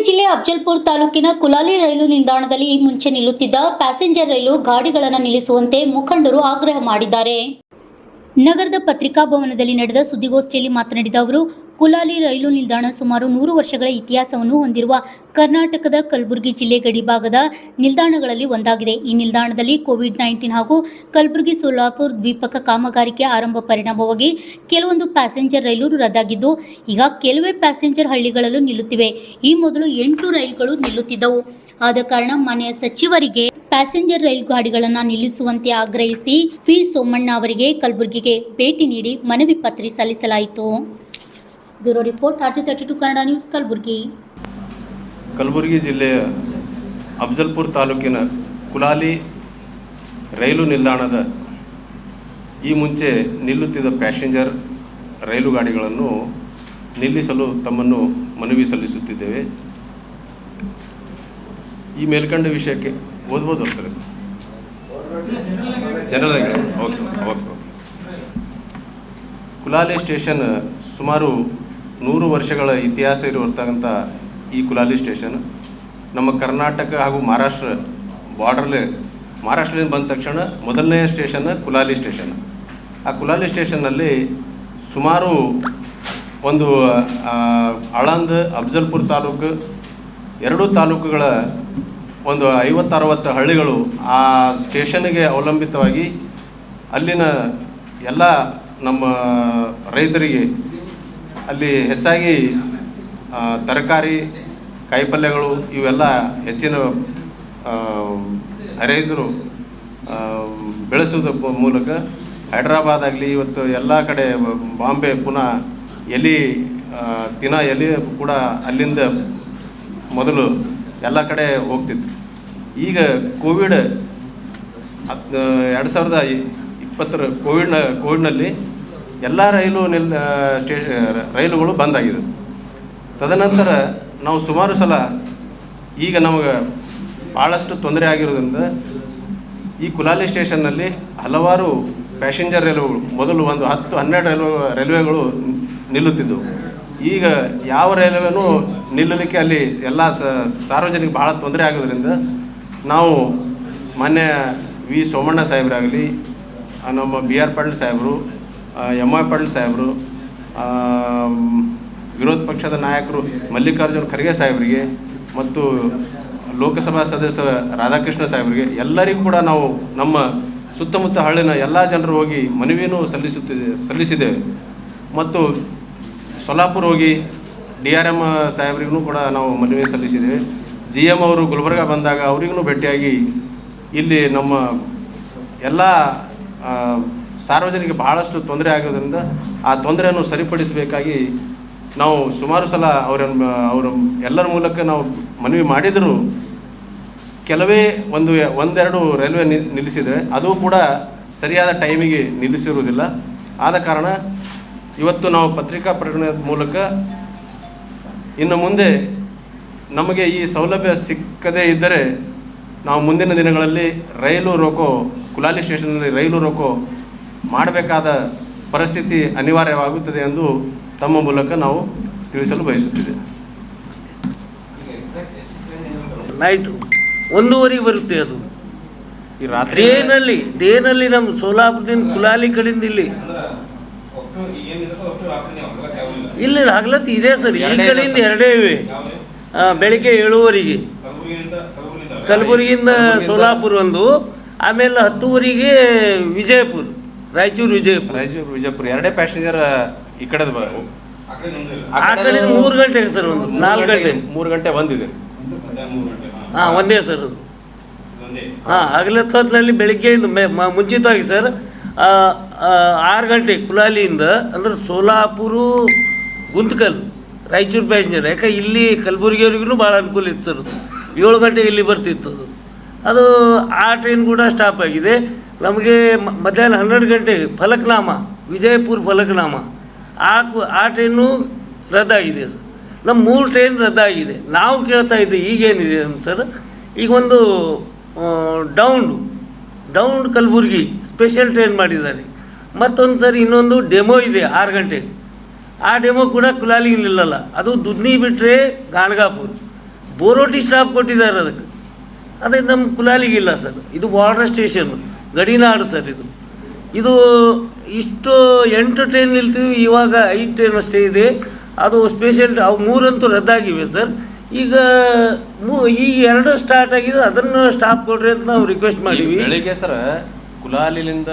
ಜಿಲ್ಲೆ ಅಫಜಲ್ಪುರ ತಾಲೂಕಿನ ಕುಲಾಲಿ ರೈಲು ನಿಲ್ದಾಣದಲ್ಲಿ ಈ ಮುಂಚೆ ನಿಲ್ಲುತ್ತಿದ್ದ ಪ್ಯಾಸೆಂಜರ್ ರೈಲು ಗಾಡಿಗಳನ್ನು ನಿಲ್ಲಿಸುವಂತೆ ಮುಖಂಡರು ಆಗ್ರಹ ಮಾಡಿದ್ದಾರೆ. ನಗರದ ಪತ್ರಿಕಾ ಭವನದಲ್ಲಿ ನಡೆದ ಸುದ್ದಿಗೋಷ್ಠಿಯಲ್ಲಿ ಮಾತನಾಡಿದ ಅವರು, ಕುಲಾಲಿ ರೈಲು ನಿಲ್ದಾಣ ಸುಮಾರು 100 ವರ್ಷಗಳ ಇತಿಹಾಸವನ್ನು ಹೊಂದಿರುವ ಕರ್ನಾಟಕದ ಕಲಬುರಗಿ ಜಿಲ್ಲೆ ಗಡಿಭಾಗದ ನಿಲ್ದಾಣಗಳಲ್ಲಿ ಒಂದಾಗಿದೆ. ಈ ನಿಲ್ದಾಣದಲ್ಲಿ ಕೋವಿಡ್-19 ಹಾಗೂ ಕಲಬುರಗಿ ಸೋಲಾಪುರ ದ್ವಿಪಥ ಕಾಮಗಾರಿಕೆ ಆರಂಭ ಪರಿಣಾಮವಾಗಿ ಕೆಲವೊಂದು ಪ್ಯಾಸೆಂಜರ್ ರೈಲು ರದ್ದಾಗಿದ್ದು, ಈಗ ಕೆಲವೇ ಪ್ಯಾಸೆಂಜರ್ ಹಳ್ಳಿಗಳಲ್ಲೂ ನಿಲ್ಲುತ್ತಿವೆ. ಈ ಮೊದಲು 8 ರೈಲುಗಳು ನಿಲ್ಲುತ್ತಿದ್ದವು. ಆದ ಕಾರಣ ಮಾನ್ಯ ಸಚಿವರಿಗೆ ಪ್ಯಾಸೆಂಜರ್ ರೈಲು ಗಾಡಿಗಳನ್ನು ನಿಲ್ಲಿಸುವಂತೆ ಆಗ್ರಹಿಸಿ ವಿ ಸೋಮಣ್ಣ ಅವರಿಗೆ ಕಲಬುರಗಿಗೆ ಭೇಟಿ ನೀಡಿ ಮನವಿ ಪತ್ರ ಸಲ್ಲಿಸಲಾಯಿತು. Bureau report RJ32 Kannada news Kalaburagi. Kalaburagi ಜಿಲ್ಲೆಯ ಅಫಜಲ್ಪುರ ತಾಲೂಕಿನ ಕುಲಾಲಿ ರೈಲು ನಿಲ್ದಾಣದ ಈ ಮುಂಚೆ ನಿಲ್ಲುತ್ತಿದ್ದ ಪ್ಯಾಸೆಂಜರ್ ರೈಲು ಗಾಡಿಗಳನ್ನು ನಿಲ್ಲಿಸಲು ತಮ್ಮನ್ನು ಮನವಿ ಸಲ್ಲಿಸುತ್ತಿದ್ದೇವೆ. ಈ ಮೇಲ್ಕಂಡ ವಿಷಯಕ್ಕೆ ಓದ್ಬೋದು ಸರ್, ಜನರಲ್ ಓಕೆ. ಕುಲಾಲಿ ಸ್ಟೇಷನ್ ಸುಮಾರು 100 ವರ್ಷಗಳ ಇತಿಹಾಸ ಇರುವಂಥ ಈ ಕುಲಾಲಿ ಸ್ಟೇಷನ್ ನಮ್ಮ ಕರ್ನಾಟಕ ಹಾಗೂ ಮಹಾರಾಷ್ಟ್ರ ಮಹಾರಾಷ್ಟ್ರದಿಂದ ಬಂದ ತಕ್ಷಣ ಮೊದಲನೆಯ ಸ್ಟೇಷನ್ ಕುಲಾಲಿ ಸ್ಟೇಷನ್. ಆ ಕುಲಾಲಿ ಸ್ಟೇಷನ್ನಲ್ಲಿ ಸುಮಾರು ಒಂದು ಆಳಂದ್ ಅಫಜಲ್ಪುರ ತಾಲೂಕು, 2 ತಾಲೂಕುಗಳ ಒಂದು 50-60 ಹಳ್ಳಿಗಳು ಆ ಸ್ಟೇಷನ್ಗೆ ಅವಲಂಬಿತವಾಗಿ ಅಲ್ಲಿನ ಎಲ್ಲ ನಮ್ಮ ರೈತರಿಗೆ ಅಲ್ಲಿ ಹೆಚ್ಚಾಗಿ ತರಕಾರಿ, ಕಾಯಿಪಲ್ಯಗಳು ಇವೆಲ್ಲ ಹೆಚ್ಚಿನ ರೈತರು ಬೆಳೆಸೋದ್ರ ಮೂಲಕ ಹೈದ್ರಾಬಾದ್ ಆಗಲಿ, ಇವತ್ತು ಎಲ್ಲ ಕಡೆ ಬಾಂಬೆ, ಪುನಃ ಎಲೆ ಕೂಡ ಅಲ್ಲಿಂದ ಮೊದಲು ಎಲ್ಲ ಕಡೆ ಹೋಗ್ತಿತ್ತು. ಈಗ ಕೋವಿಡ್ 2020 ಕೋವಿಡ್ನಲ್ಲಿ ಎಲ್ಲ ರೈಲುಗಳು ಬಂದಾಗಿದೆ. ತದನಂತರ ನಾವು ಸುಮಾರು ಸಲ ಈಗ ನಮಗೆ ಭಾಳಷ್ಟು ತೊಂದರೆ ಆಗಿರೋದ್ರಿಂದ ಈ ಕುಲಾಲಿ ಸ್ಟೇಷನ್ನಲ್ಲಿ ಹಲವಾರು ಪ್ಯಾಸೆಂಜರ್ ರೈಲುಗಳು ಮೊದಲು ಒಂದು 10-12 ರೈಲ್ವೆಗಳು ನಿಲ್ಲುತ್ತಿದ್ದವು. ಈಗ ಯಾವ ರೈಲ್ವೆನೂ ನಿಲ್ಲಲಿಕ್ಕೆ ಅಲ್ಲಿ ಎಲ್ಲ ಸಾರ್ವಜನಿಕ ಭಾಳ ತೊಂದರೆ ಆಗೋದ್ರಿಂದ ನಾವು ಮಾನ್ಯ ವಿ ಸೋಮಣ್ಣ ಸಾಹೇಬರಾಗಲಿ, ನಮ್ಮ BR ಪಾಟೀಲ್ ಸಾಹೇಬರು, MY ಪಾಟೀಲ್ ಸಾಹೇಬರು, ವಿರೋಧ ಪಕ್ಷದ ನಾಯಕರು ಮಲ್ಲಿಕಾರ್ಜುನ ಖರ್ಗೆ ಸಾಹೇಬರಿಗೆ ಮತ್ತು ಲೋಕಸಭಾ ಸದಸ್ಯ ರಾಧಾಕೃಷ್ಣ ಸಾಹೇಬರಿಗೆ ಎಲ್ಲರಿಗೂ ಕೂಡ ನಾವು ನಮ್ಮ ಸುತ್ತಮುತ್ತ ಹಳ್ಳಿನ ಎಲ್ಲ ಜನರು ಹೋಗಿ ಮನವಿಯನ್ನು ಸಲ್ಲಿಸಿದ್ದೇವೆ. ಮತ್ತು ಸೋಲಾಪುರ ಹೋಗಿ DRM ಸಾಹೇಬ್ರಿಗೂ ಕೂಡ ನಾವು ಮನವಿ ಸಲ್ಲಿಸಿದ್ದೇವೆ. GM ಅವರು ಗುಲ್ಬರ್ಗ ಬಂದಾಗ ಅವರಿಗೂ ಭೇಟಿಯಾಗಿ ಇಲ್ಲಿ ನಮ್ಮ ಎಲ್ಲ ಸಾರ್ವಜನಿಕ ಬಹಳಷ್ಟು ತೊಂದರೆ ಆಗೋದ್ರಿಂದ ಆ ತೊಂದರೆಯನ್ನು ಸರಿಪಡಿಸಬೇಕಾಗಿ ನಾವು ಸುಮಾರು ಸಲ ಅವರ ಎಲ್ಲರ ಮೂಲಕ ನಾವು ಮನವಿ ಮಾಡಿದರೂ ಕೆಲವೇ ಒಂದೆರಡು ರೈಲ್ವೆ ನಿಲ್ಲಿಸಿದರೆ ಅದು ಕೂಡ ಸರಿಯಾದ ಟೈಮಿಗೆ ನಿಲ್ಲಿಸಿರುವುದಿಲ್ಲ. ಆದ ಕಾರಣ ಇವತ್ತು ನಾವು ಪತ್ರಿಕಾ ಪ್ರಕಟಣೆಯ ಮೂಲಕ ಇನ್ನು ಮುಂದೆ ನಮಗೆ ಈ ಸೌಲಭ್ಯ ಸಿಕ್ಕದೇ ಇದ್ದರೆ ನಾವು ಮುಂದಿನ ದಿನಗಳಲ್ಲಿ ಕುಲಾಲಿ ಸ್ಟೇಷನ್ನಲ್ಲಿ ರೈಲು ರೋಕೋ ಮಾಡಬೇಕಾದ ಪರಿಸ್ಥಿತಿ ಅನಿವಾರ್ಯವಾಗುತ್ತದೆ ಎಂದು ತಮ್ಮ ಮೂಲಕ ನಾವು ತಿಳಿಸಲು ಬಯಸುತ್ತಿದ್ದೇವೆ. ನೈಟು 1:30 ಬರುತ್ತೆ ಅದು. ಈ ರಾತ್ರಿ ಡೇನಲ್ಲಿ ನಮ್ಮ ಸೋಲಾಪುರದಿಂದ ಕುಲಾಲಿ ಕಡೆಯಿಂದ ಇಲ್ಲಿ ಹಗಲತ್ತು ಇದೆ ಸರ್. ಈ ಕಡೆಯಿಂದ 2 ಇವೆ. ಬೆಳಿಗ್ಗೆ 7:30 ಕಲಬುರಗಿಯಿಂದ ಸೋಲಾಪುರ ಒಂದು, ಆಮೇಲೆ 10:00 ವಿಜಯಪುರ, ರಾಯಚೂರು ವಿಜಯಪುರ 2 ಪ್ಯಾಸೆಂಜರ್ ಈ ಕಡೆ ಆ ಕಡೆ 3 ಗಂಟೆಗೆ ಸರ್, ಒಂದು 4 ಗಂಟೆ 3 ಗಂಟೆ ಬಂದಿದೆ. ಒಂದೇ ಸರ್ ಅದು. ಹಗಲತ್ತಲ್ಲಿ ಬೆಳಿಗ್ಗೆಯಿಂದ ಮುಂಚಿತವಾಗಿ ಸರ್ 6 ಗಂಟೆ ಕುಲಾಲಿಯಿಂದ ಅಂದ್ರೆ ಸೋಲಾಪುರ ಗುಂತಕಲ್ ರಾಯಚೂರು ಪ್ಯಾಸೆಂಜರ್. ಯಾಕೆ ಇಲ್ಲಿ ಕಲಬುರಗಿಯವ್ರಿಗೂ ಭಾಳ ಅನುಕೂಲ ಇತ್ತು ಸರ್. 7 ಗಂಟೆಗೆ ಇಲ್ಲಿ ಬರ್ತಿತ್ತು ಅದು. ಆ ಟ್ರೈನ್ ಕೂಡ ಸ್ಟಾಪ್ ಆಗಿದೆ. ನಮಗೆ ಮಧ್ಯಾಹ್ನ 12 ಗಂಟೆಗೆ ಫಲಕ್ನಾಮ, ವಿಜಯಪುರ ಫಲಕ್ನಾಮ ಆ ಟ್ರೈನು ರದ್ದಾಗಿದೆ ಸರ್. ನಮ್ಮ 3 ಟ್ರೈನ್ ರದ್ದಾಗಿದೆ. ನಾವು ಕೇಳ್ತಾ ಇದ್ದೀವಿ ಈಗೇನಿದೆ ಅಂತ ಸರ್, ಈಗ ಒಂದು ಡೌನ್ ಕಲಬುರಗಿ ಸ್ಪೆಷಲ್ ಟ್ರೈನ್ ಮಾಡಿದ್ದಾರೆ. ಮತ್ತೊಂದು ಸರ್ ಇನ್ನೊಂದು ಡೆಮೋ ಇದೆ 6 ಗಂಟೆಗೆ. ಆ ಡೆಮೋ ಕೂಡ ಕುಲಾಲಿಗೆ ನಿಲ್ಲಲ್ಲ. ಅದು ದುದ್ನಿ ಬಿಟ್ಟರೆ ಗಾಣಗಾಪುರ ಬೋರೋಟಿ ಸ್ಟಾಪ್ ಕೊಟ್ಟಿದ್ದಾರೆ ಅದಕ್ಕೆ. ಅದೇ ನಮ್ಮ ಕುಲಾಲಿಗಿಲ್ಲ ಸರ್. ಇದು ಬಾರ್ಡರ್ ಸ್ಟೇಷನ್, ಗಡಿನಾಡು ಸರ್. ಇದು ಇಷ್ಟು 8 ಟ್ರೈನ್ ನಿಲ್ತೀವಿ, ಇವಾಗ 5 ಟ್ರೈನ್ ಅಷ್ಟೇ ಇದೆ. ಅದು ಸ್ಪೆಷಲ್ ಅವು 3 ಅಂತೂ ರದ್ದಾಗಿವೆ ಸರ್. ಈಗ ಈ 2 ಸ್ಟಾರ್ಟ್ ಆಗಿದೆ, ಅದನ್ನು ಸ್ಟಾಪ್ ಕೊಡ್ರಿ ಅಂತ ನಾವು ರಿಕ್ವೆಸ್ಟ್ ಮಾಡಿದ್ವಿ ಬೆಳಿಗ್ಗೆ ಸರ್. ಕುಲಾಲಿಲಿಂದ